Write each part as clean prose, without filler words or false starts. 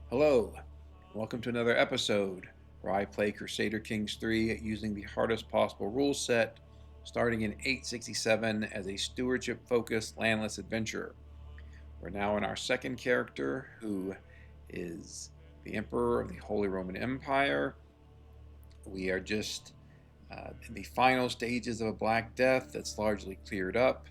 Hello, welcome to another episode where I play Crusader Kings 3 using the hardest possible rule set, starting in 867 as a stewardship-focused landless adventurer. We're now in our second character, who is the Emperor of the Holy Roman Empire. We are just in the final stages of a Black Death that's largely cleared up.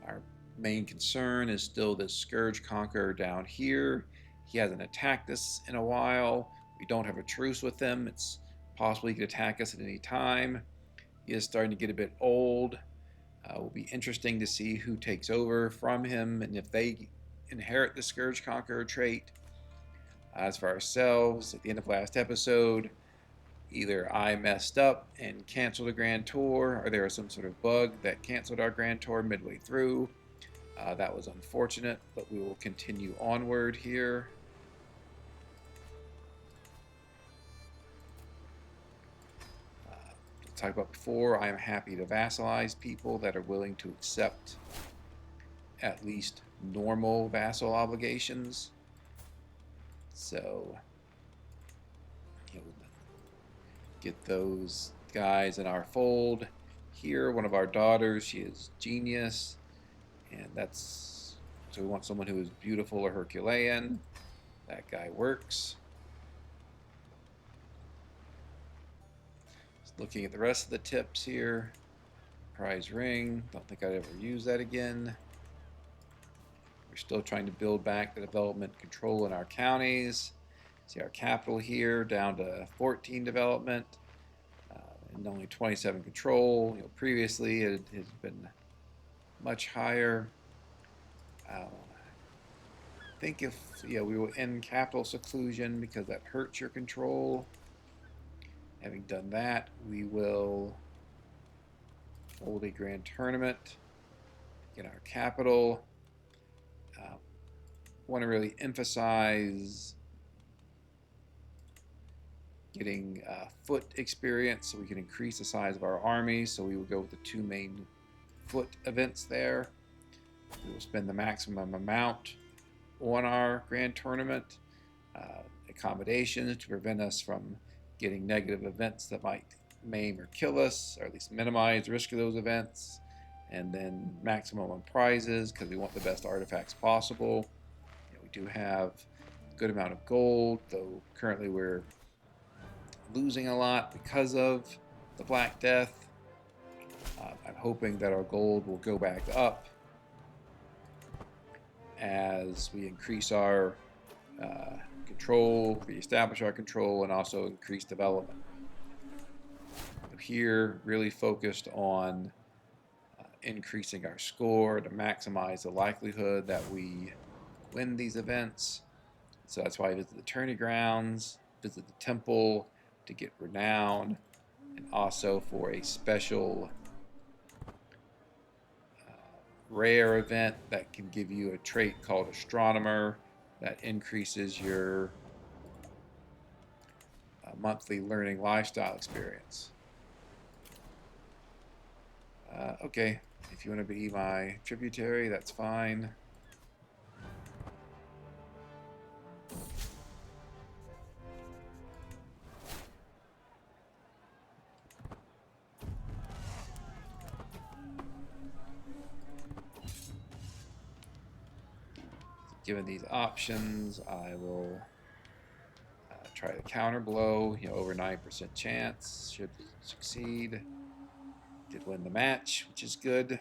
Our main concern is still this Scourge Conqueror down here. He hasn't attacked us in a while. We don't have a truce with him. It's possible he could attack us at any time. He is starting to get a bit old. It will be interesting to see who takes over from him and if they inherit the Scourge Conqueror trait. As for ourselves, at the end of last episode, either I messed up and canceled a Grand Tour, or there was some sort of bug that canceled our Grand Tour midway through. That was unfortunate, but we will continue onward here. Talked about before, I am happy to vassalize people that are willing to accept at least normal vassal obligations. So, get those guys in our fold. Here, one of our daughters, she is genius, and that's, so we want someone who is beautiful or Herculean. That guy works. Looking at the rest of the tips here. Prize ring. Don't think I'd ever use that again. We're still trying to build back the development control in our counties. See our capital here down to 14 development and only 27 control. Previously it has been much higher. I think if we will end capital seclusion because that hurts your control. Having done that, we will hold a grand tournament in our capital. Want to really emphasize getting foot experience so we can increase the size of our army. So we will go with the two main foot events there. We will spend the maximum amount on our grand tournament. Accommodations to prevent us from getting negative events that might maim or kill us, or at least minimize the risk of those events. And then maximum on prizes, because we want the best artifacts possible. We do have a good amount of gold, though currently we're losing a lot because of the Black Death. I'm hoping that our gold will go back up as we increase our control, reestablish our control, and also increase development. Here, really focused on increasing our score to maximize the likelihood that we win these events. So that's why I visit the tourney grounds, visit the temple to get renown, and also for a special rare event that can give you a trait called Astronomer that increases your monthly learning lifestyle experience. Okay, if you want to be my tributary, that's fine. Given these options, I will try the counter blow. Over 9% chance, should succeed. Did win the match, which is good.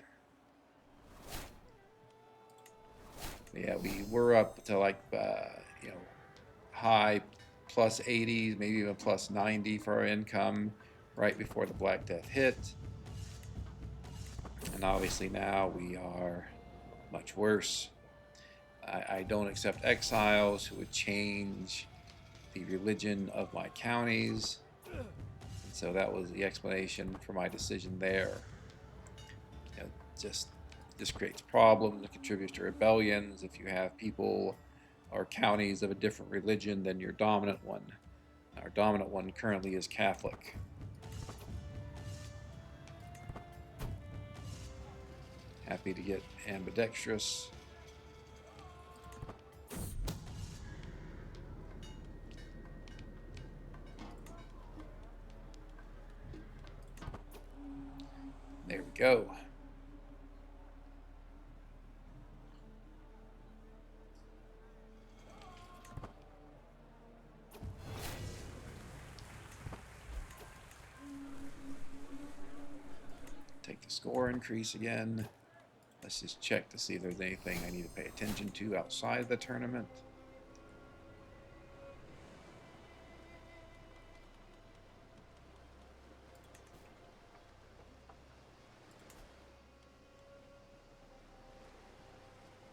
But yeah, we were up to like high plus 80s, maybe even plus 90 for our income right before the Black Death hit. And obviously now we are much worse. I don't accept exiles who would change the religion of my counties. And so that was the explanation for my decision there. This creates problems and contributes to rebellions if you have people or counties of a different religion than your dominant one. Our dominant one currently is Catholic. Happy to get ambidextrous. go. Take the score increase again. Let's just check to see if there's anything I need to pay attention to outside of the tournament.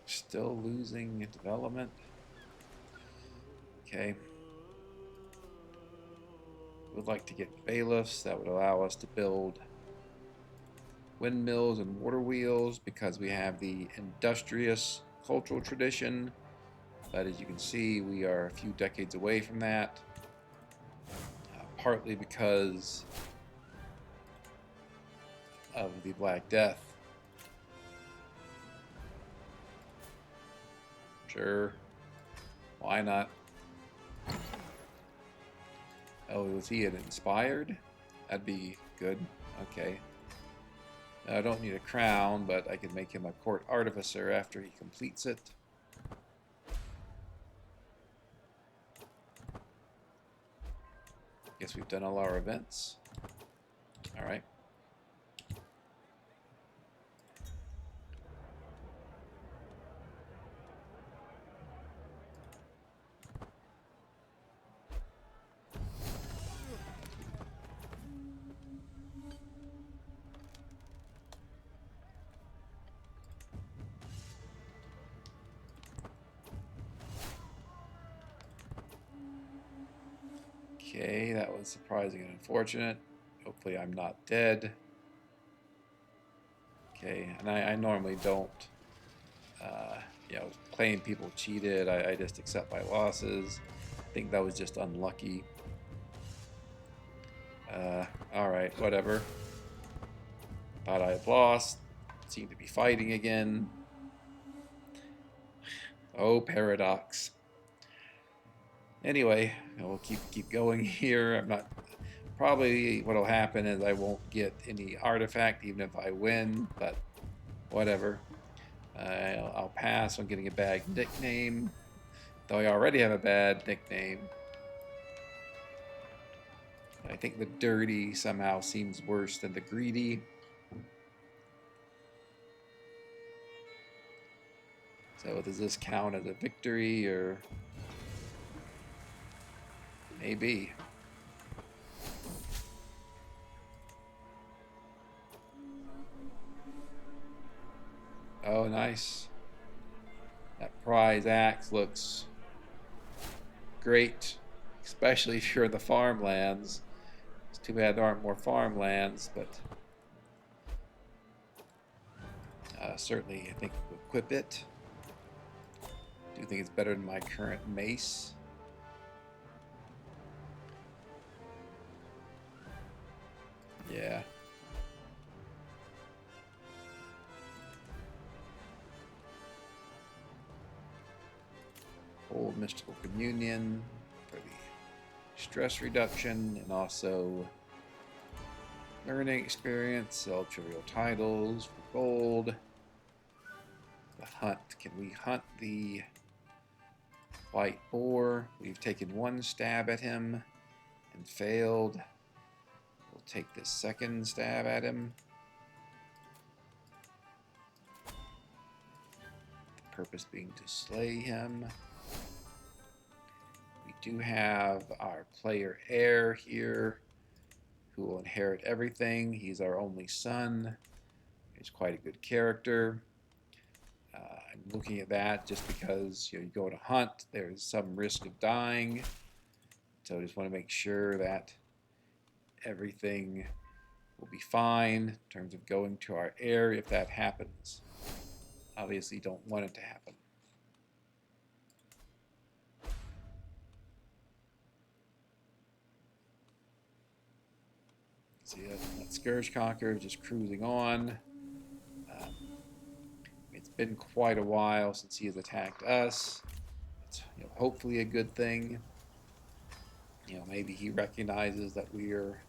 Still losing development. Okay. Would like to get bailiffs. That would allow us to build windmills and water wheels because we have the industrious cultural tradition. But as you can see, we are a few decades away from that. Partly because of the Black Death. Sure. Why not? Oh, was he an inspired? That'd be good. Okay. I don't need a crown, but I can make him a court artificer after he completes it. Guess we've done all our events. All right. Okay, that was surprising and unfortunate. Hopefully I'm not dead. Okay, and I normally don't, claim people cheated. I just accept my losses. I think that was just unlucky. Alright, whatever. Thought I had lost. Seem to be fighting again. Oh, paradox. Anyway, we'll keep going here. I'm not. Probably what'll happen is I won't get any artifact even if I win, but whatever. I'll pass on getting a bad nickname, though I already have a bad nickname. I think the dirty somehow seems worse than the greedy. So does this count as a victory, or maybe? Oh, nice. That prize axe looks great, especially if you're in the farmlands. It's too bad there aren't more farmlands, but certainly I think we'll equip it. Do think it's better than my current mace. Yeah. Old mystical communion for the stress reduction, and also learning experience, sell trivial titles for gold. The hunt. Can we hunt the white boar? We've taken one stab at him and failed. We'll take the second stab at him. The purpose being to slay him. We do have our player heir here who will inherit everything. He's our only son. He's quite a good character. I'm looking at that just because you go to hunt, there's some risk of dying. So I just want to make sure that everything will be fine in terms of going to our heir if that happens. Obviously don't want it to happen. See that Scourge Conqueror just cruising on. It's been quite a while since he has attacked us. It's hopefully a good thing. Maybe he recognizes that we are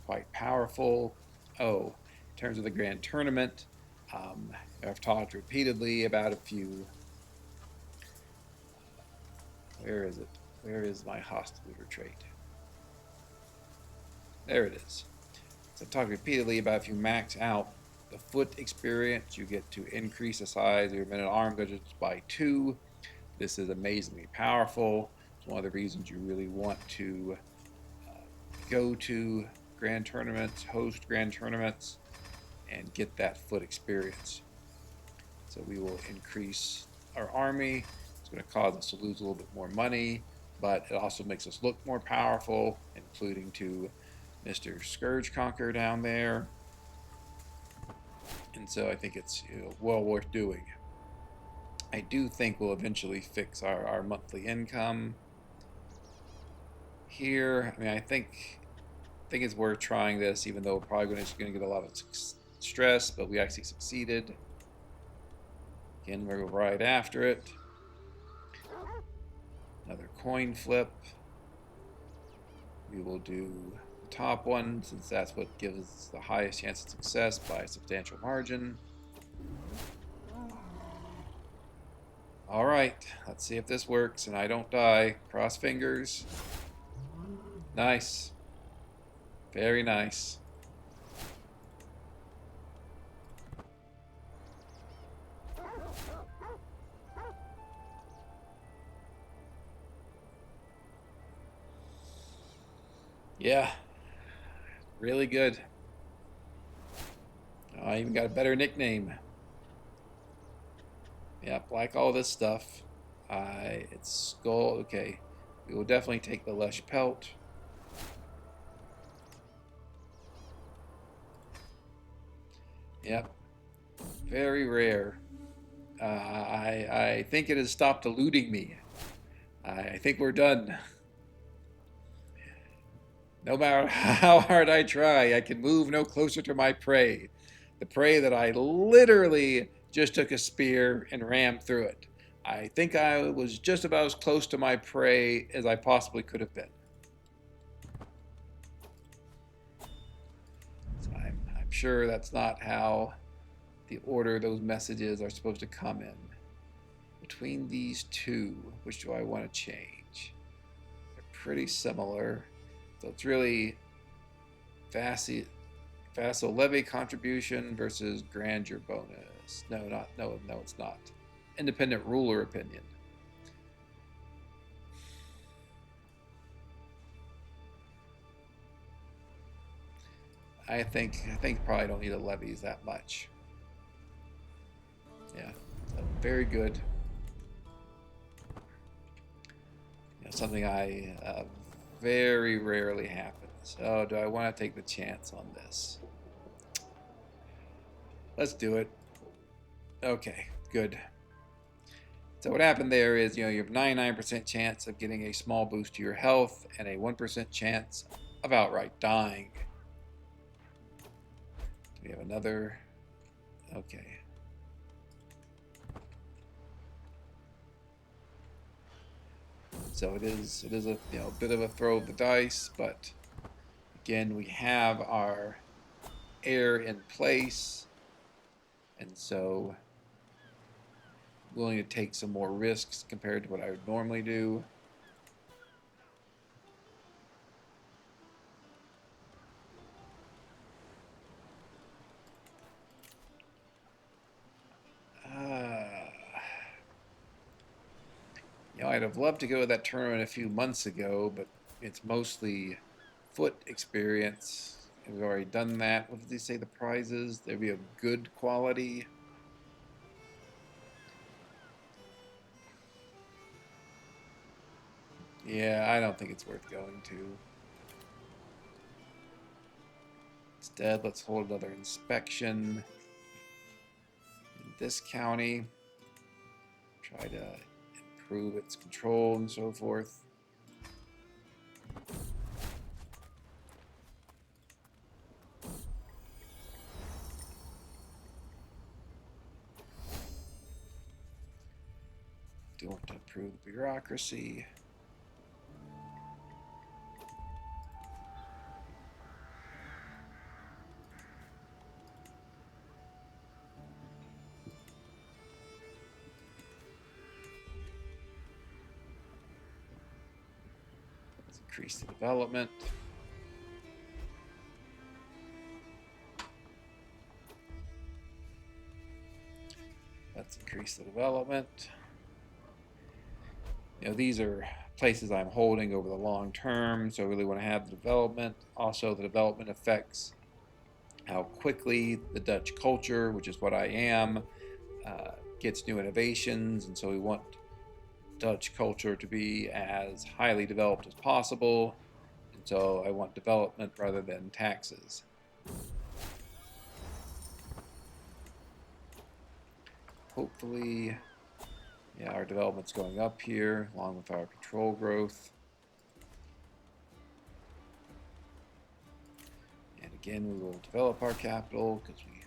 quite powerful. Oh, In terms of the Grand Tournament, I've talked repeatedly about a few. Where is it? Where is my hostile leader trait? There it is. So I've talked repeatedly about if you max out the foot experience, you get to increase the size of your men-at-arms budgets by 2. This is amazingly powerful. It's one of the reasons you really want to go to grand tournaments, host grand tournaments, and get that foot experience. So we will increase our army. It's going to cause us to lose a little bit more money, but it also makes us look more powerful, including to Mr. Scourge Conqueror down there. And so I think it's well worth doing. I do think we'll eventually fix our monthly income here. I mean, I think it's worth trying this, even though we're probably going to get a lot of stress, but we actually succeeded. Again, we'll go right after it. Another coin flip. We will do the top one, since that's what gives us the highest chance of success by a substantial margin. All right, let's see if this works and I don't die. Cross fingers. Nice. Very nice. Yeah, really good. I even got a better nickname. Yep, like all this stuff. It's skull. Okay, we will definitely take the lush pelt. Yep, very rare. I think it has stopped eluding me. I think we're done. No matter how hard I try, I can move no closer to my prey. The prey that I literally just took a spear and rammed through it. I think I was just about as close to my prey as I possibly could have been. So I'm sure that's not how the order those messages are supposed to come in. Between these two, which do I want to change? They're pretty similar. So it's really vassal levy contribution versus grandeur bonus. No, it's not. Independent ruler opinion. I think probably don't need the levies that much. Yeah, so very good. Something I very rarely happens. Oh, do I want to take the chance on this? Let's do it. Okay, good. So what happened there is, you have 99% chance of getting a small boost to your health and a 1% chance of outright dying. We have another. Okay. So it is a bit of a throw of the dice, but again, we have our heir in place, and so willing to take some more risks compared to what I would normally do. I'd have loved to go to that tournament a few months ago, but it's mostly foot experience. And we've already done that. What did they say the prizes? They'd be of good quality. Yeah, I don't think it's worth going to. Instead, let's hold another inspection in this county. Try to improve its control and so forth. Do want to improve the bureaucracy. increase the development. Let's increase the development. You know, these are places I'm holding over the long term, so I really want to have the development. Also, the development affects how quickly the Dutch culture, which is what I am, gets new innovations, and so we want Dutch culture to be as highly developed as possible, and so I want development rather than taxes. Hopefully, yeah, our development's going up here along with our control growth. And again, we will develop our capital because we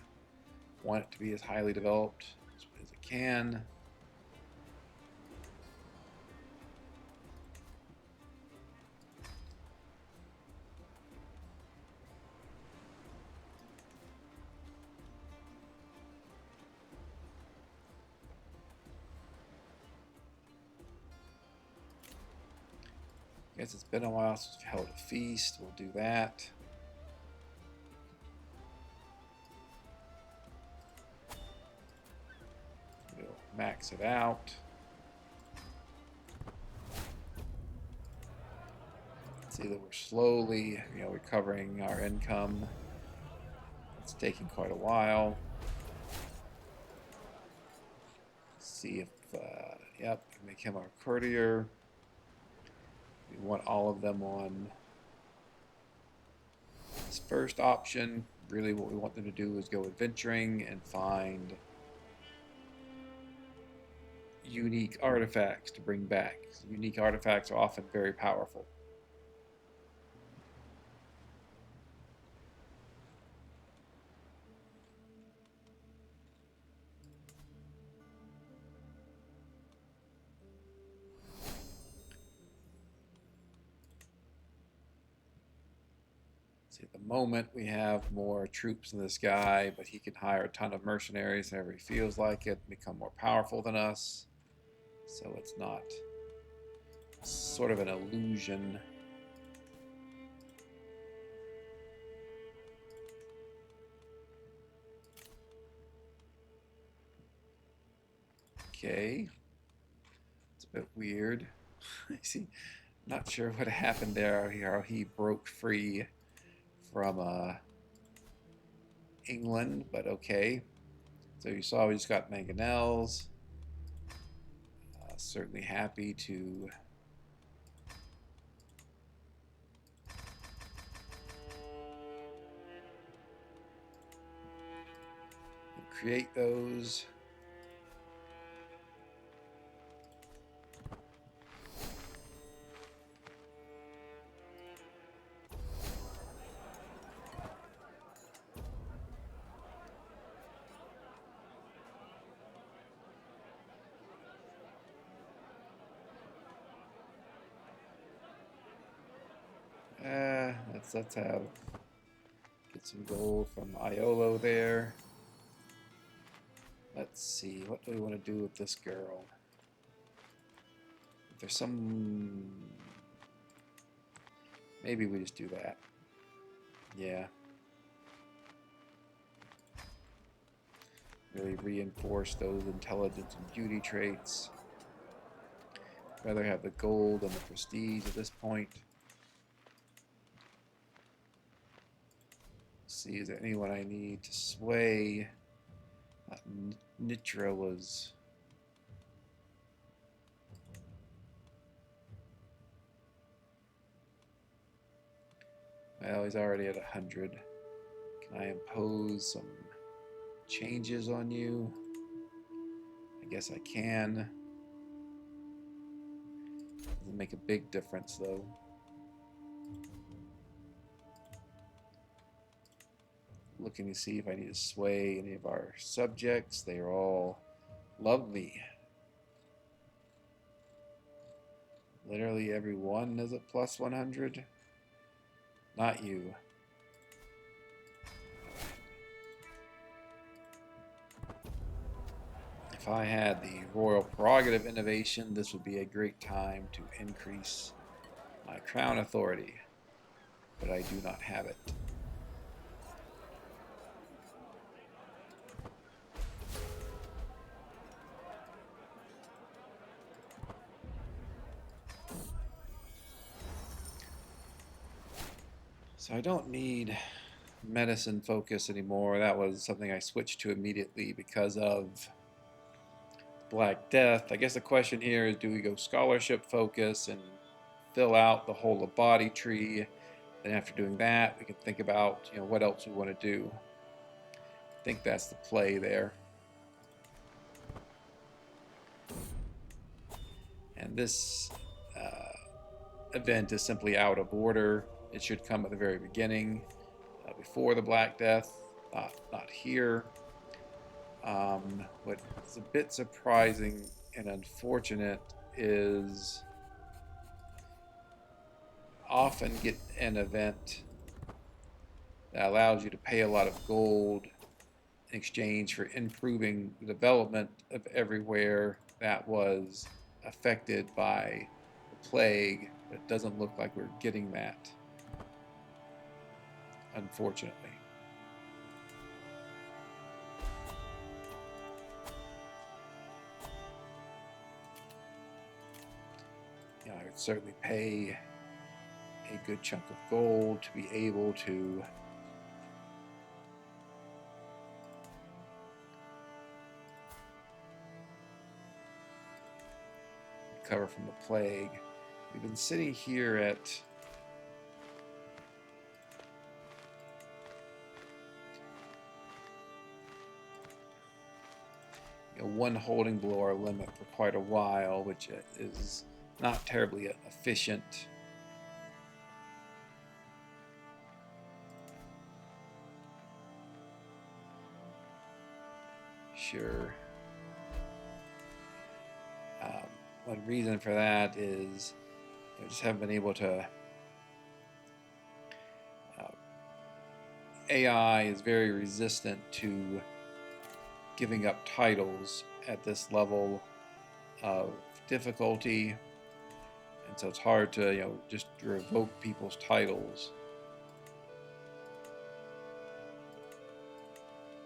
want it to be as highly developed as it can. I guess it's been a while since we've held a feast. We'll do that. We'll max it out. See that we're slowly, recovering our income. It's taking quite a while. Let's see if, yep, make him our courtier. We want all of them on this first option. Really what we want them to do is go adventuring and find unique artifacts to bring back. Unique artifacts are often very powerful. At the moment, we have more troops in this guy, but he can hire a ton of mercenaries whenever he feels like it, become more powerful than us. So it's not sort of an illusion. Okay. It's a bit weird. See, not sure what happened there, how he broke free from England, but okay. So you saw we just got mangonels. Certainly happy to create those. Let's have get some gold from Iolo there. Let's see, what do we want to do with this girl? If there's some, maybe we just do that. Yeah. Really reinforce those intelligence and beauty traits. Rather have the gold and the prestige at this point. See, is there anyone I need to sway? Nitra was... Well, he's already at 100. Can I impose some changes on you? I guess I can. Doesn't make a big difference, though. Looking to see if I need to sway any of our subjects. They are all lovely. Literally every one is a plus 100. Not you. If I had the royal prerogative innovation, this would be a great time to increase my crown authority, but I do not have it. So I don't need medicine focus anymore. That was something I switched to immediately because of Black Death. I guess the question here is, do we go scholarship focus and fill out the whole of body tree? Then after doing that, we can think about, what else we want to do. I think that's the play there. And this event is simply out of order. It should come at the very beginning, before the Black Death, not here. What is a bit surprising and unfortunate is often get an event that allows you to pay a lot of gold in exchange for improving the development of everywhere that was affected by the plague, but it doesn't look like we're getting that, unfortunately. I would certainly pay a good chunk of gold to be able to recover from the plague. We've been sitting here at one holding below our limit for quite a while, which is not terribly efficient. Sure. One reason for that is I just haven't been able to. AI is very resistant to giving up titles at this level of difficulty, and so it's hard to just revoke people's titles.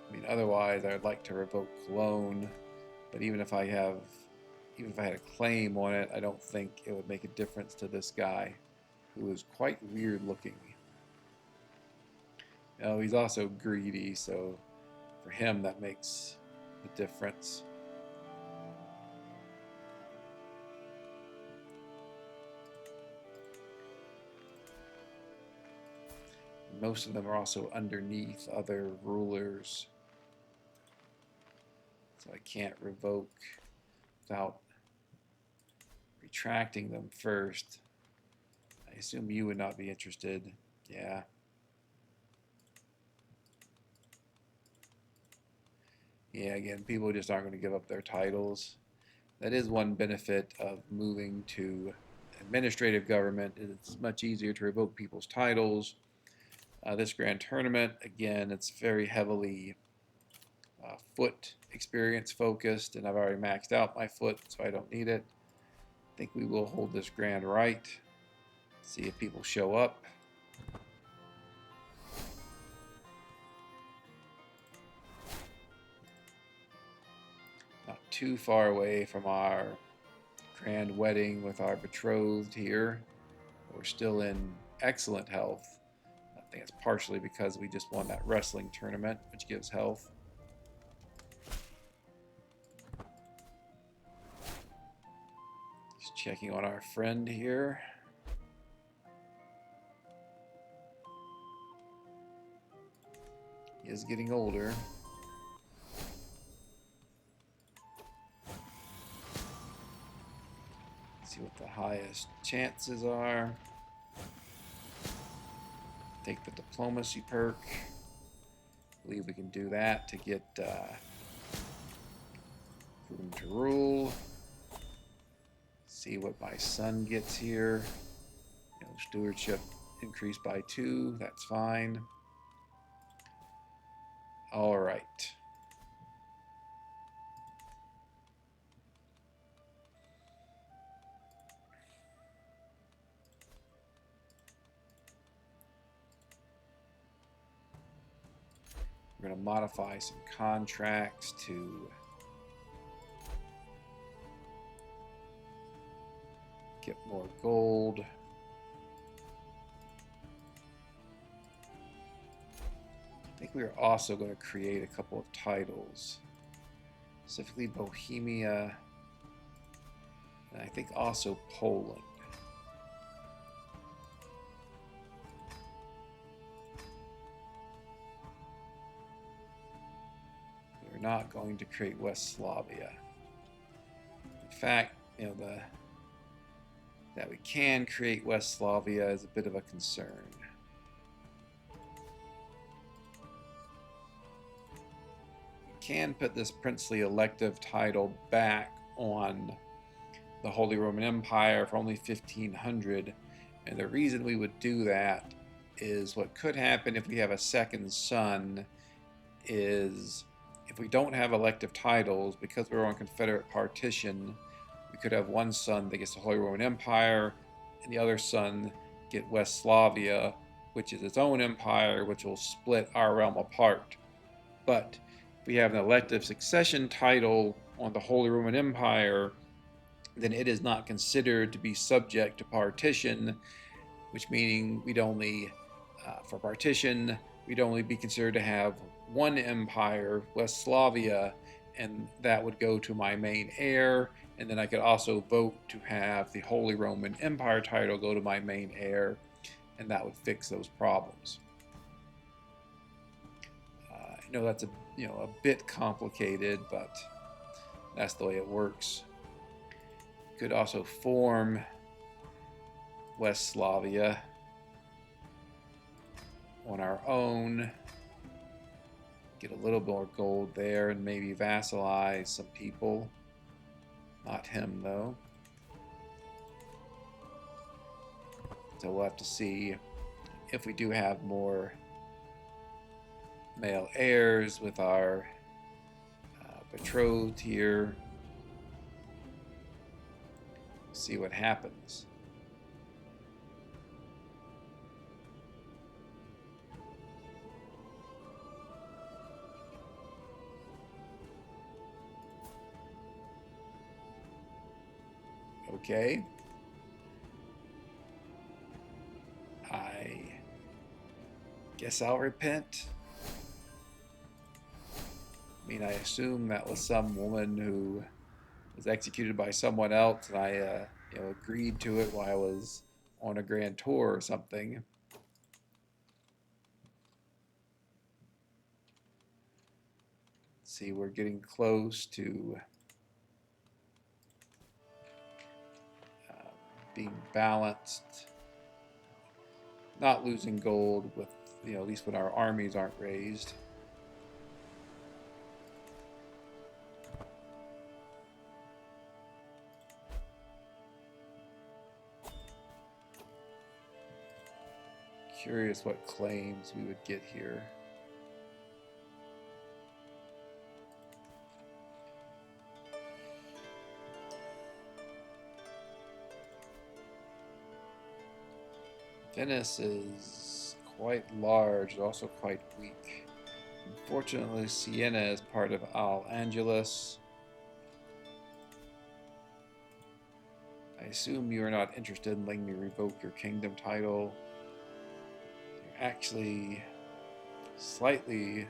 I mean, otherwise I'd like to revoke clone, but even if I had a claim on it, I don't think it would make a difference to this guy, who is quite weird looking. He's also greedy, so for him that makes the difference. Most of them are also underneath other rulers, so I can't revoke without retracting them first. I assume you would not be interested. Yeah. Yeah, again, people just aren't going to give up their titles. That is one benefit of moving to administrative government. It's much easier to revoke people's titles. This grand tournament, again, it's very heavily foot experience focused, and I've already maxed out my foot, so I don't need it. I think we will hold this grand right. See if people show up. Not too far away from our grand wedding with our betrothed here. We're still in excellent health. I think it's partially because we just won that wrestling tournament, which gives health. Just checking on our friend here. He is getting older. See what the highest chances are. Take the diplomacy perk. I believe we can do that to get room to rule. See what my son gets here. Stewardship increased by 2. That's fine. All right. We're going to modify some contracts to get more gold. I think we are also going to create a couple of titles, specifically Bohemia, and I think also Poland. We're not going to create West Slavia. In fact, you know, that we can create West Slavia is a bit of a concern. We can put this princely elective title back on the Holy Roman Empire for only 1500, and the reason we would do that is what could happen if we have a second son is if we don't have elective titles, because we're on Confederate partition, we could have one son that gets the Holy Roman Empire and the other son get West Slavia, which is its own empire, which will split our realm apart. But if we have an elective succession title on the Holy Roman Empire, then it is not considered to be subject to partition, which meaning we'd only, for partition, we'd only be considered to have one empire, West Slavia, and that would go to my main heir, and then I could also vote to have the Holy Roman Empire title go to my main heir, and that would fix those problems. I know that's a bit complicated, but that's the way it works. Could also form West Slavia on our own, get a little more gold there, and maybe vassalize some people. Not him, though. So we'll have to see if we do have more male heirs with our betrothed here. See what happens. Okay. I guess I'll repent. I mean, I assume that was some woman who was executed by someone else, and I agreed to it while I was on a grand tour or something. See, we're getting close to being balanced, not losing gold with, at least when our armies aren't raised. Curious what claims we would get here. Venice is quite large, also quite weak. Unfortunately, Siena is part of Al-Andalus. I assume you are not interested in letting me revoke your kingdom title. You're actually slightly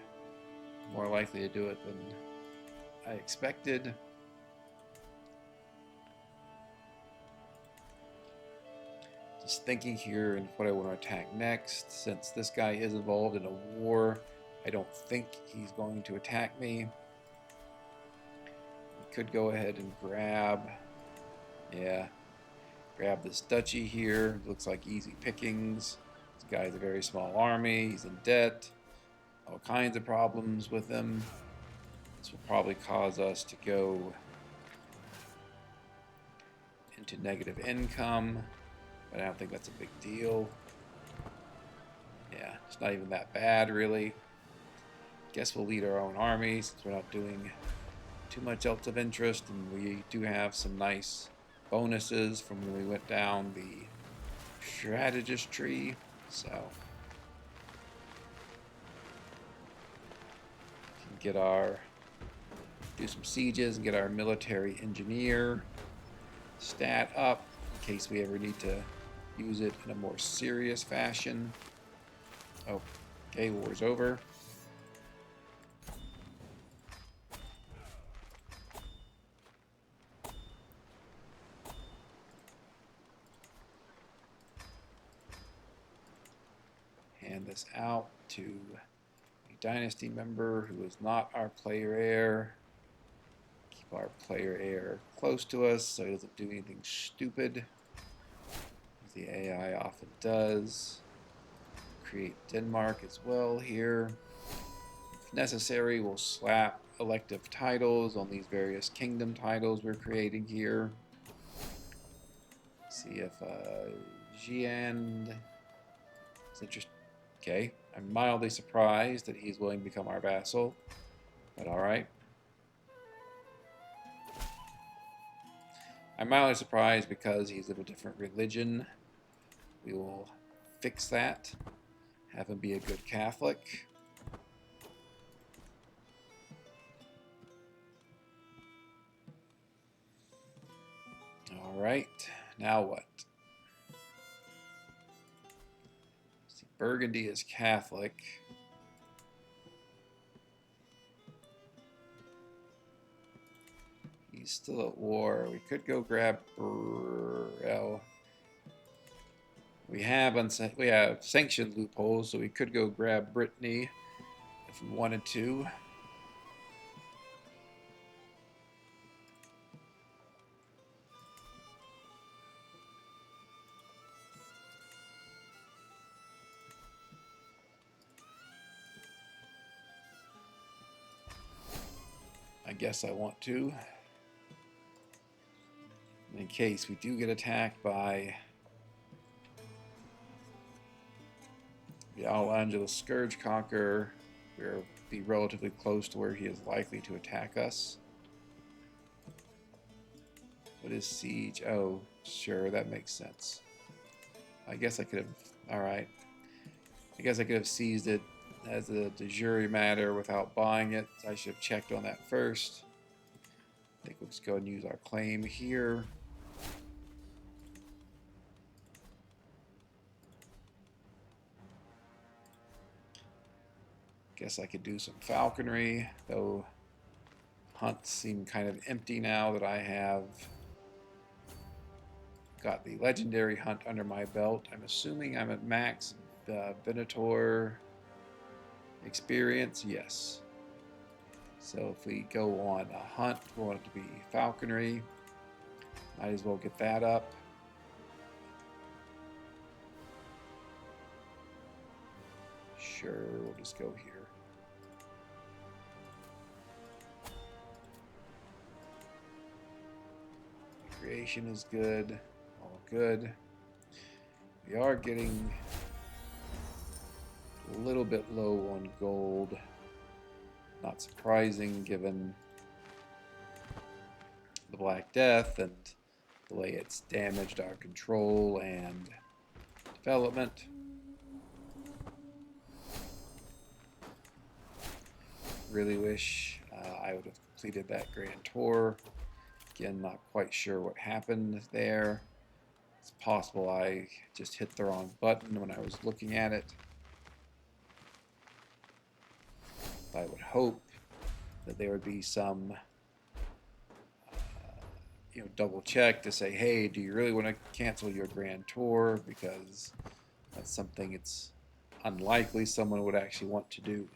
more likely to do it than I expected. Just thinking here and what I want to attack next. Since this guy is involved in a war, I don't think he's going to attack me. We could go ahead and grab this duchy here. Looks like easy pickings. This guy's a very small army. He's in debt. All kinds of problems with him. This will probably cause us to go into negative income, but I don't think that's a big deal. Yeah, it's not even that bad, really. Guess we'll lead our own army since we're not doing too much else of interest, and we do have some nice bonuses from when we went down the strategist tree. So get our, do some sieges and get our military engineer stat up in case we ever need to use it in a more serious fashion. Oh, okay, war's over. Hand this out to a dynasty member who is not our player heir. Keep our player heir close to us so he doesn't do anything stupid, as the AI often does. Create Denmark as well here. If necessary, we'll slap elective titles on these various kingdom titles we're creating here. See if Jian is interested. Okay, I'm mildly surprised that he's willing to become our vassal, but alright. I'm mildly surprised because he's of a different religion. We will fix that. Have him be a good Catholic. Alright, now what? See, Burgundy is Catholic. He's still at war. We could go grab well, we have sanctioned loopholes, so we could go grab Brittany if we wanted to. I guess I want to. In case we do get attacked by the Al-Andalus Scourge Conqueror, we'll be relatively close to where he is likely to attack us. What is siege? Oh, sure, that makes sense. I guess I could have, alright. I guess I could have seized it as a de jure matter without buying it. I should have checked on that first. I think we'll just go and use our claim here. Guess I could do some falconry, though hunts seem kind of empty now that I have got the legendary hunt under my belt. I'm assuming I'm at max Venator experience, yes. So if we go on a hunt, we want it to be falconry. Might as well get that up. Sure, we'll just go here. Creation is good, all good. We are getting a little bit low on gold. Not surprising given the Black Death and the way it's damaged our control and development. Really wish I would have completed that Grand Tour. Again, not quite sure what happened there. It's possible I just hit the wrong button when I was looking at it. I would hope that there would be some double check to say, hey, do you really want to cancel your Grand Tour? Because that's something it's unlikely someone would actually want to do.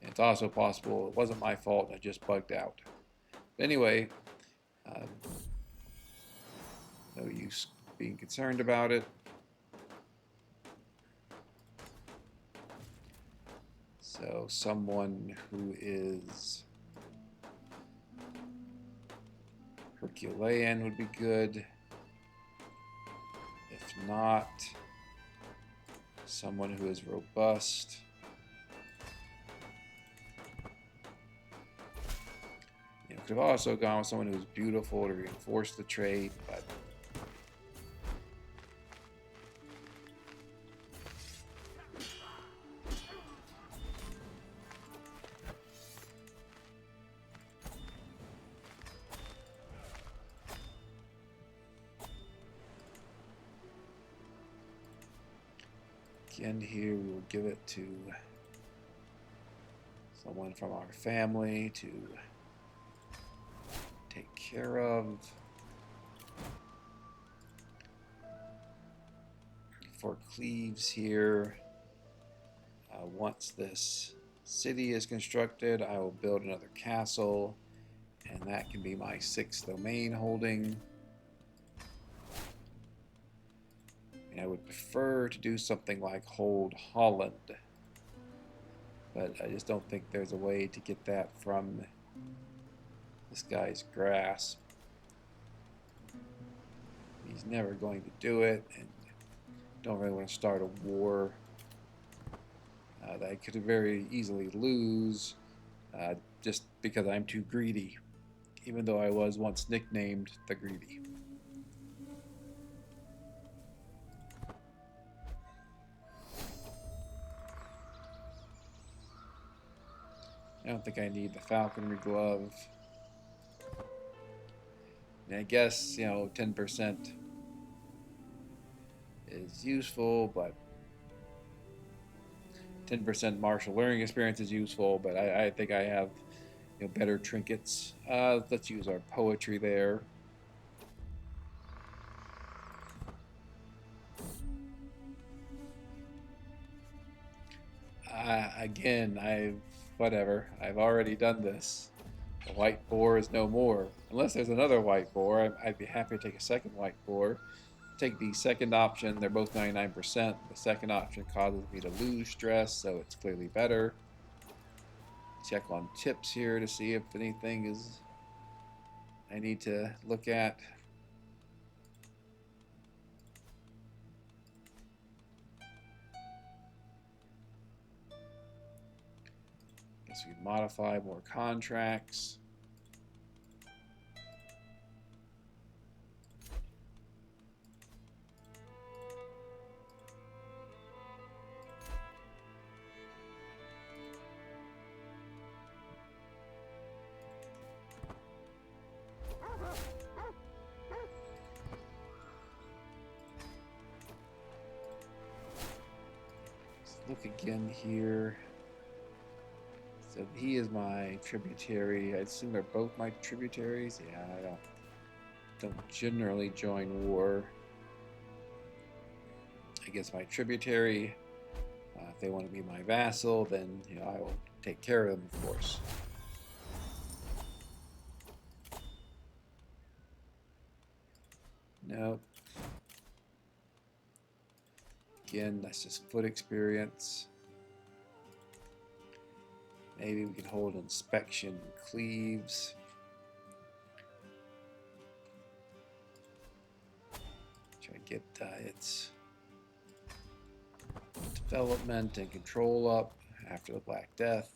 And it's also possible it wasn't my fault and it just bugged out. But anyway, no use being concerned about it. So someone who is Herculean would be good. If not, someone who is robust. Could have also gone with someone who's beautiful to reinforce the trait, but Again, here we will give it to someone from our family to take care of. For Cleves here, once this city is constructed, I will build another castle, and that can be my 6th domain holding. And I would prefer to do something like hold Holland, but I just don't think there's a way to get that from this guy's grasp. He's never going to do it, and don't really want to start a war that I could very easily lose just because I'm too greedy, even though I was once nicknamed the Greedy. I don't think I need the falconry glove. And I guess, 10% is useful, but 10% martial learning experience is useful, but I think I have better trinkets. Let's use our poetry there. Again, I've already done this. The white boar is no more. Unless there's another white boar, I'd be happy to take a second white boar. Take the second option. They're both 99%. The second option causes me to lose stress, so it's clearly better. Check on tips here to see if anything is I need to look at. Guess we modify more contracts. Look again here. So he is my tributary. I assume they're both my tributaries. Yeah, I don't generally join war. I guess my tributary. If they want to be my vassal, then I will take care of them, of course. Nope. Again, that's just foot experience. Maybe we can hold inspection Cleves. Try to get its development and control up after the Black Death.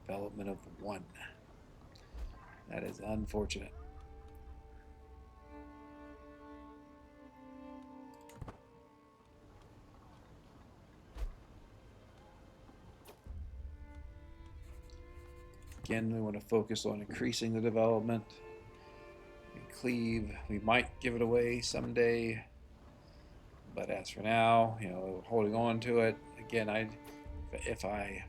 Development of 1. That is unfortunate. Again, we want to focus on increasing the development. And Cleve, we might give it away someday, but as for now, holding on to it. Again, if I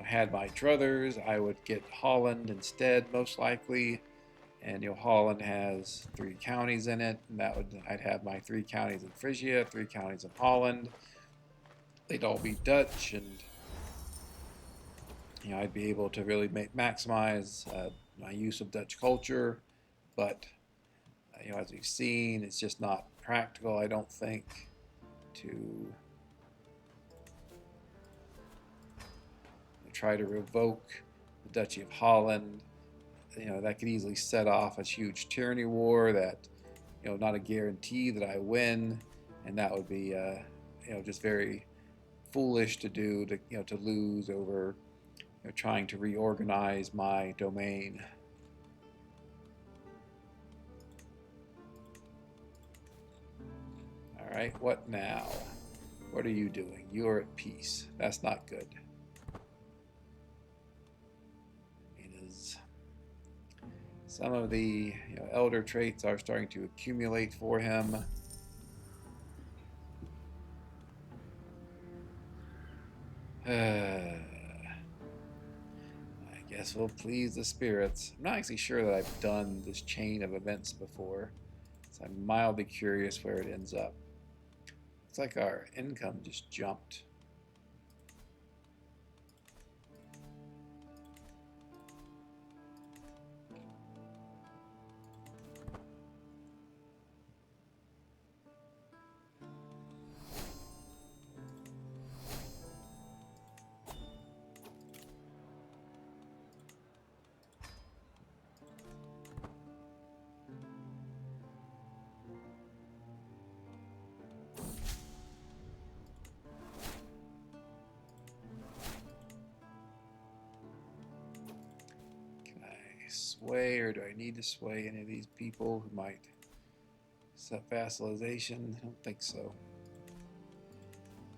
had my druthers, I would get Holland instead, most likely. And Holland has 3 counties in it, and I'd have my 3 counties in Frisia, 3 counties in Holland. They'd all be Dutch, and I'd be able to really maximize my use of Dutch culture. But as we've seen, it's just not practical, I don't think, to try to revoke the Duchy of Holland. That could easily set off a huge tyranny war that, not a guarantee that I win, and that would be, just very foolish to do, to lose over, trying to reorganize my domain. All right, what now? What are you doing? You are at peace. That's not good. is. Some of the elder traits are starting to accumulate for him. I guess we'll please the spirits. I'm not actually sure that I've done this chain of events before, so I'm mildly curious where it ends up. Looks like our income just jumped. Sway, or do I need to sway any of these people who might set vassalization? I don't think so.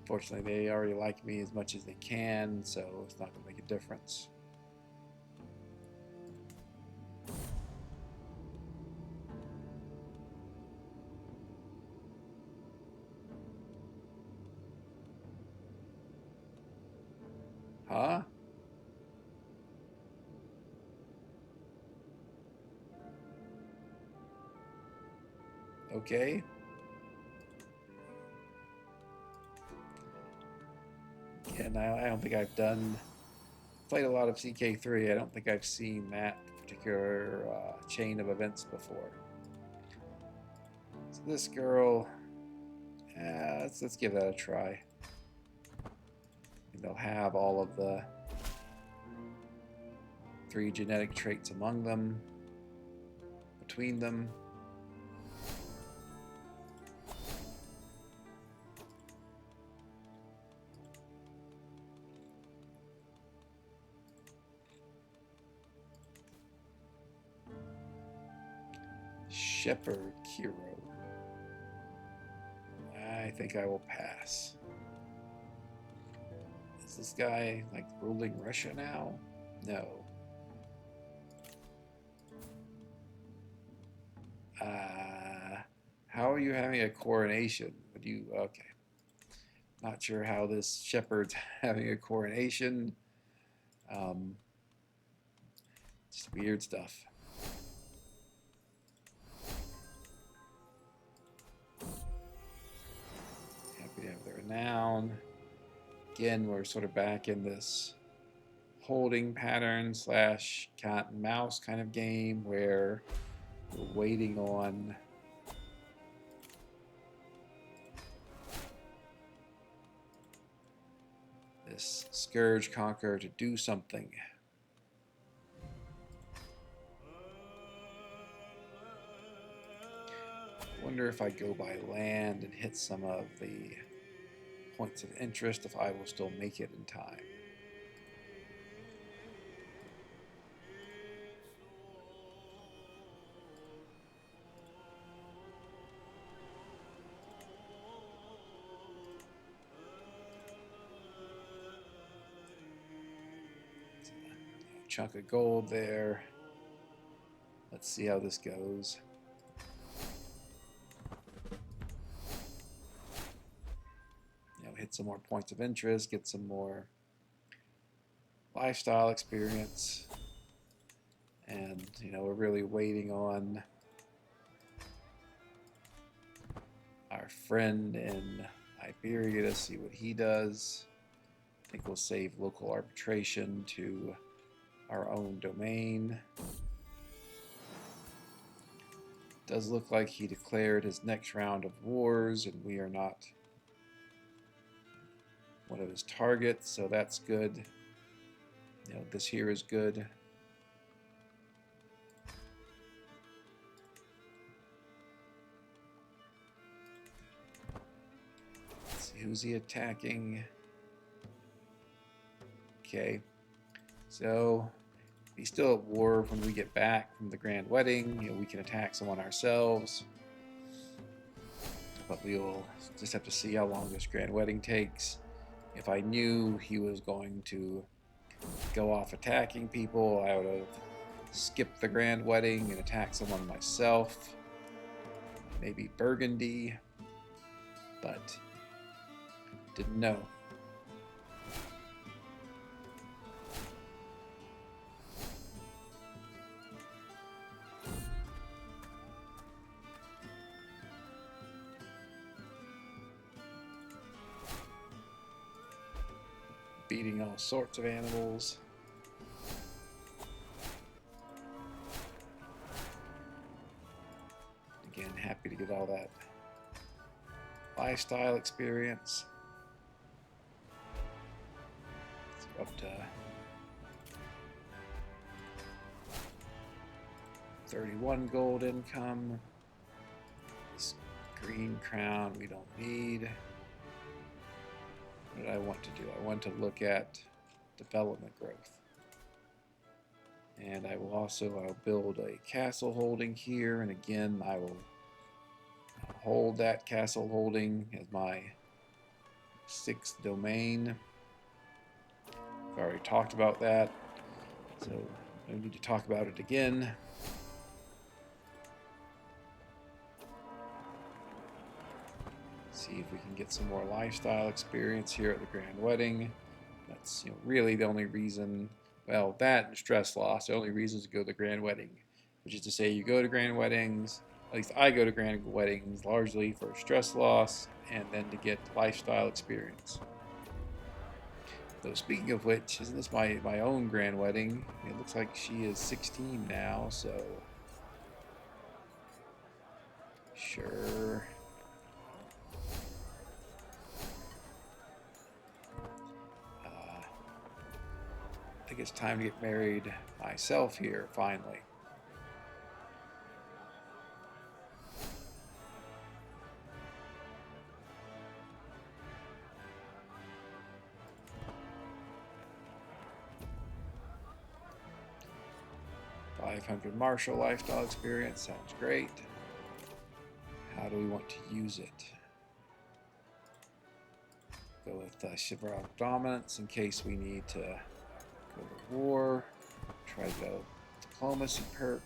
Fortunately, they already like me as much as they can, so it's not going to make a difference. Huh? Okay. Again, I don't think I've played a lot of CK3. I don't think I've seen that particular chain of events before. So this girl, let's give that a try. And they'll have all of the 3 genetic traits among them, between them. Shepherd Hero. I think I will pass. Is this guy like ruling Russia now? No. How are you having a coronation? Would you? Okay. Not sure how this shepherd's having a coronation. Just weird stuff. Happy to have the renown. Again, we're sort of back in this holding pattern / cat and mouse kind of game where we're waiting on this Scourge Conqueror to do something. I wonder if I go by land and hit some of the points of interest, if I will still make it in time. Chunk of gold there. Let's see how this goes. Hit some more points of interest, get some more lifestyle experience, and we're really waiting on our friend in Iberia to see what he does. I think we'll save local arbitration to our own domain. Does look like he declared his next round of wars, and we are not one of his targets, so that's good. This here is good. Let's see, who's he attacking? Okay, so he's still at war when we get back from the Grand Wedding. We can attack someone ourselves, but we will just have to see how long this Grand Wedding takes. If I knew he was going to go off attacking people. I would have skipped the grand wedding and attacked someone myself. Maybe Burgundy, but didn't know. Beating all sorts of animals. Again, happy to get all that lifestyle experience. So up to 31 gold income. This green crown we don't need. What did I want to do? I want to look at development growth. And I will also, I'll build a castle holding here, and again I will hold that castle holding as my 6th domain. I've already talked about that, so I don't need to talk about it again. See if we can get some more lifestyle experience here at the grand wedding. That's really the only reason. Well, that and stress loss, the only reasons to go to the grand wedding, which is to say you go to grand weddings, at least I go to grand weddings largely for stress loss and then to get lifestyle experience. So speaking of which, isn't this my own grand wedding? It looks like she is 16 now, so sure. I think it's time to get married myself here, finally. $500 martial lifestyle experience, sounds great. How do we want to use it? Go with chivalric dominance in case we need to go to war. Try the diplomacy perk.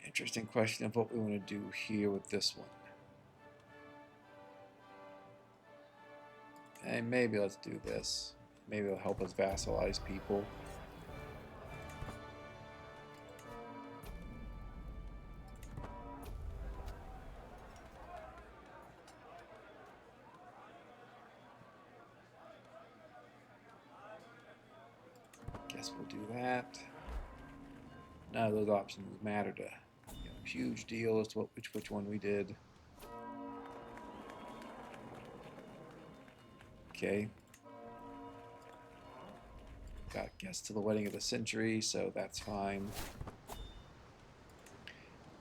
Interesting question of what we want to do here with this one. And maybe let's do this. Maybe it'll help us vassalize people. Guess we'll do that. None of those options matter to huge deal as to which one we did. Okay. Got guests to the wedding of the century, so that's fine.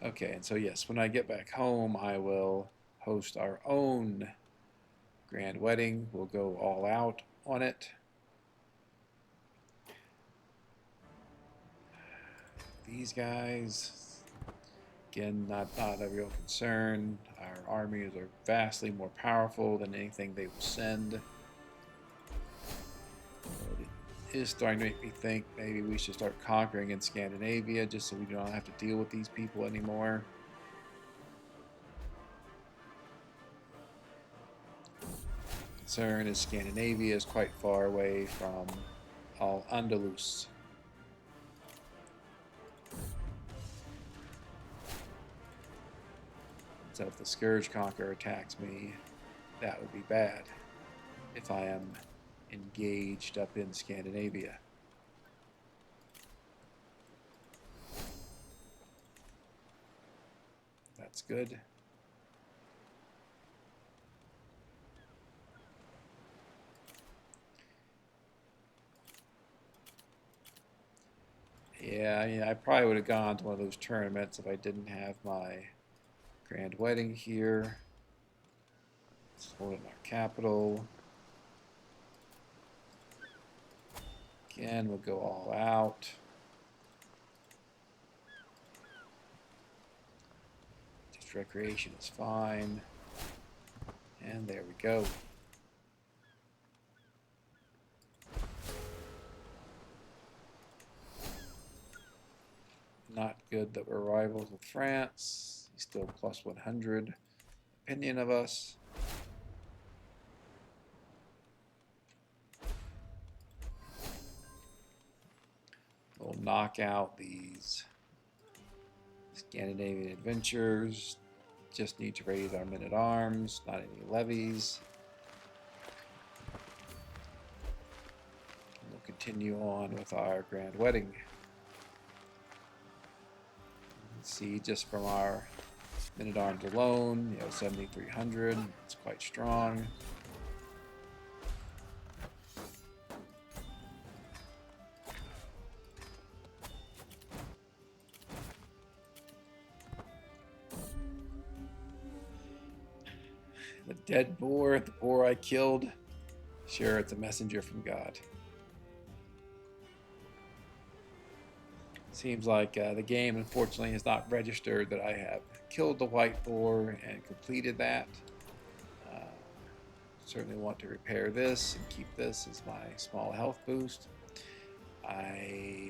Okay, and so yes, when I get back home, I will host our own grand wedding. We'll go all out on it. These guys, again, not a real concern. Our armies are vastly more powerful than anything they will send. It is starting to make me think maybe we should start conquering in Scandinavia just so we don't have to deal with these people anymore. Concern is Scandinavia is quite far away from Al-Andalus. So if the Scourge Conqueror attacks me, that would be bad if I am engaged up in Scandinavia. That's good. Yeah, I mean, I probably would have gone to one of those tournaments if I didn't have my grand wedding here. Let's hold it in our capital. Again, we'll go all out. Just recreation is fine. And there we go. good that we're rivals with France. He's still plus 100 opinion of us. We'll knock out these Scandinavian adventures. Just need to raise our men-at-arms, not any levies. We'll continue on with our grand wedding. See, just from our men-at-arms alone, 7,300. It's quite strong. The dead boar, the boar I killed. Sure, it's a messenger from God. Seems like the game, unfortunately, has not registered that I have killed the white boar and completed that. Certainly want to repair this and keep this as my small health boost.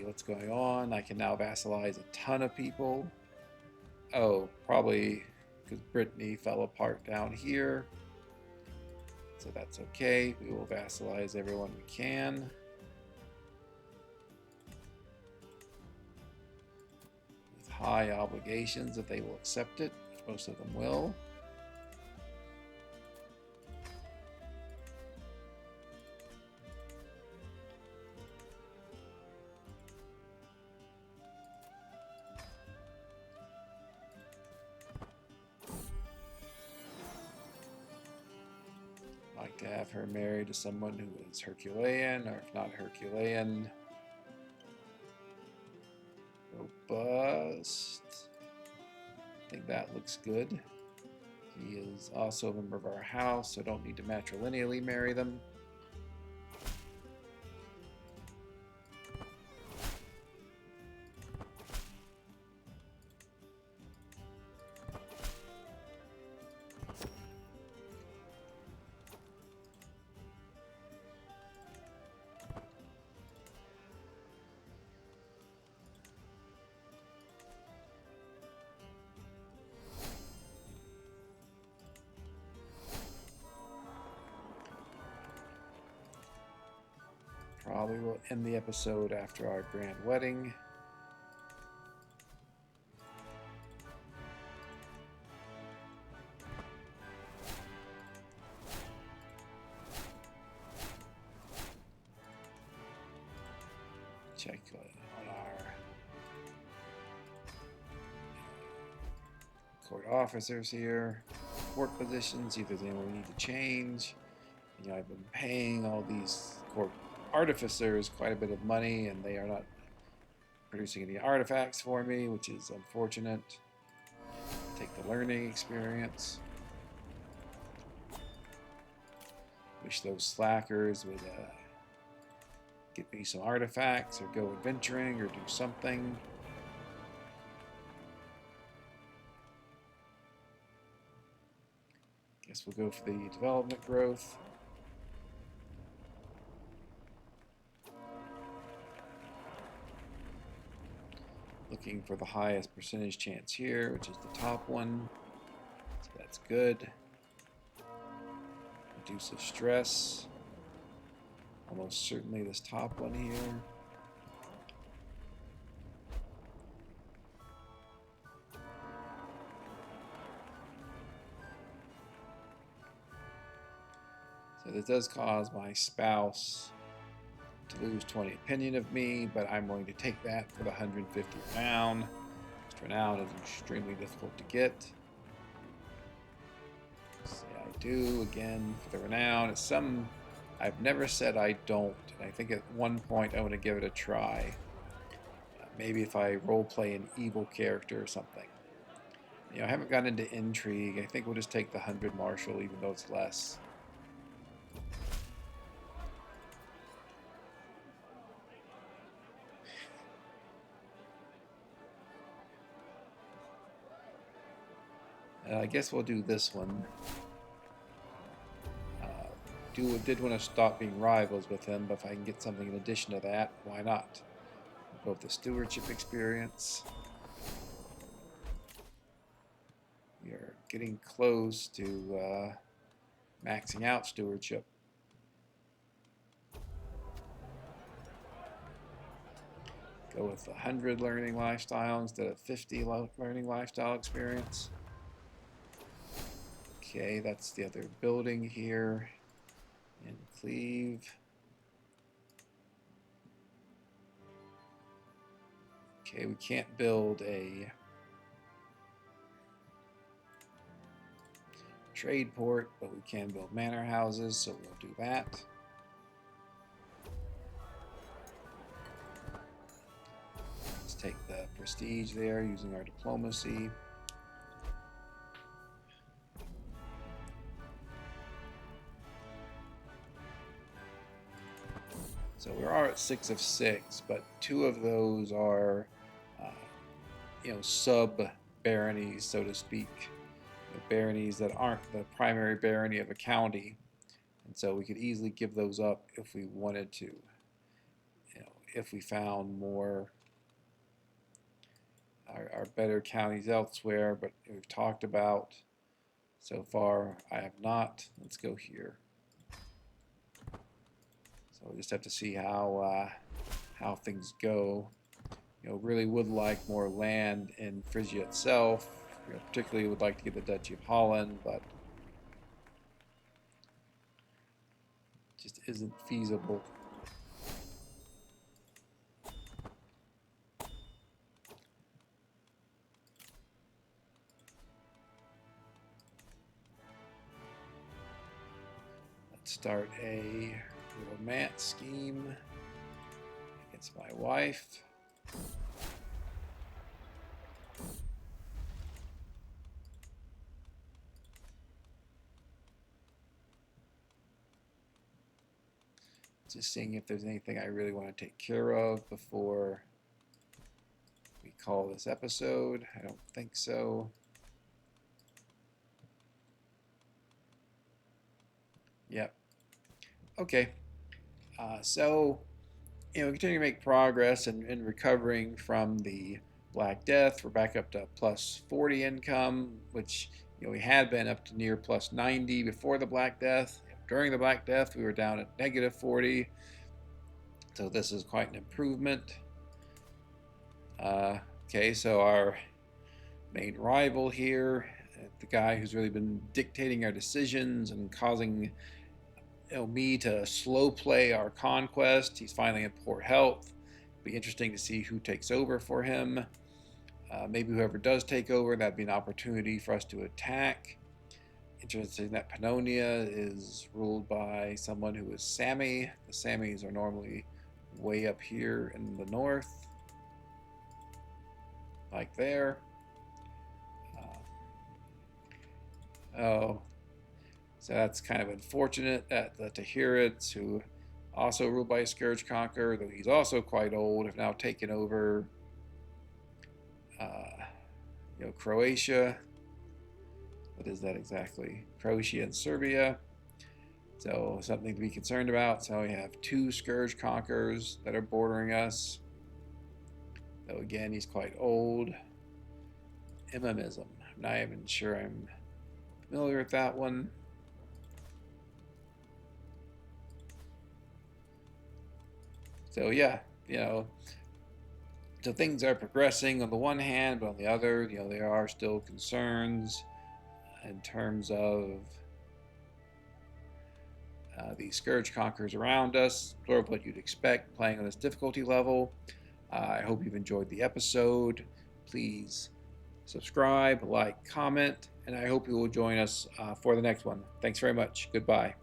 What's going on? I can now vassalize a ton of people. Oh, probably because Brittany fell apart down here. So that's okay. We will vassalize everyone we can. With high obligations if they will accept it, which most of them will. Like to have her married to someone who is Herculean, or if not Herculean, robust. I think that looks good. He is also a member of our house, so don't need to matrilineally marry them. Probably will end the episode after our grand wedding. Check on our court officers here. Court positions, see if there's anyone we need to change. I've been paying all these court artificers quite a bit of money, and they are not producing any artifacts for me, which is unfortunate. Take the learning experience. Wish those slackers would get me some artifacts or go adventuring or do something. Guess we'll go for the development growth. Looking for the highest percentage chance here, which is the top one. So that's good. Reduce the stress. Almost certainly this top one here. So this does cause my spouse to lose 20 opinion of me, but I'm willing to take that for the 150 renown. This renown is extremely difficult to get. Say I do again for the renown. It's some I've never said I don't, and I think at one point I want to give it a try. Maybe if I roleplay an evil character or something. I haven't gotten into intrigue. I think we'll just take the 100 martial, even though it's less. I guess we'll do this one. Did want to stop being rivals with him, but if I can get something in addition to that, why not? We'll go with the stewardship experience. getting close to maxing out stewardship. Go with 100 learning lifestyle instead of 50 learning lifestyle experience. Okay, that's the other building here in Cleve. Okay, we can't build a trade port, but we can build manor houses, so we'll do that. Let's take the prestige there using our diplomacy. So we are at 6 of 6, but 2 of those are, sub-baronies, so to speak. Baronies that aren't the primary barony of a county, and so we could easily give those up if we wanted to. If we found more our better counties elsewhere, but we've talked about so far. I have not. Let's go here. So we'll just have to see how things go. Really would like more land in Frisia itself. Particularly would like to get the Duchy of Holland, but just isn't feasible. Let's start a romance scheme against my wife. Just seeing if there's anything I really want to take care of before we call this episode. I don't think so. Yep. Okay. So, continue to make progress in recovering from the Black Death. We're back up to plus 40 income, which we had been up to near plus 90 before the Black Death. During the Black Death, we were down at negative 40. So this is quite an improvement. Okay, so our main rival here, the guy who's really been dictating our decisions and causing me to slow play our conquest. He's finally in poor health. Be interesting to see who takes over for him. Maybe whoever does take over, that'd be an opportunity for us to attack. Interesting that Pannonia is ruled by someone who is Sami. The Samis are normally way up here in the north, like there. So that's kind of unfortunate that the Tahirids, who also ruled by a Scourge Conqueror, though he's also quite old, have now taken over Croatia. What is that exactly? Croatia and Serbia. So something to be concerned about. So we have 2 Scourge Conquerors that are bordering us. Though again, he's quite old. Imamism. I'm not even sure I'm familiar with that one. So yeah, so things are progressing on the one hand, but on the other, there are still concerns in terms of these Scourge Conquerors around us, sort of what you'd expect playing on this difficulty level. I hope you've enjoyed the episode. Please subscribe, like, comment, and I hope you will join us for the next one. Thanks very much. Goodbye.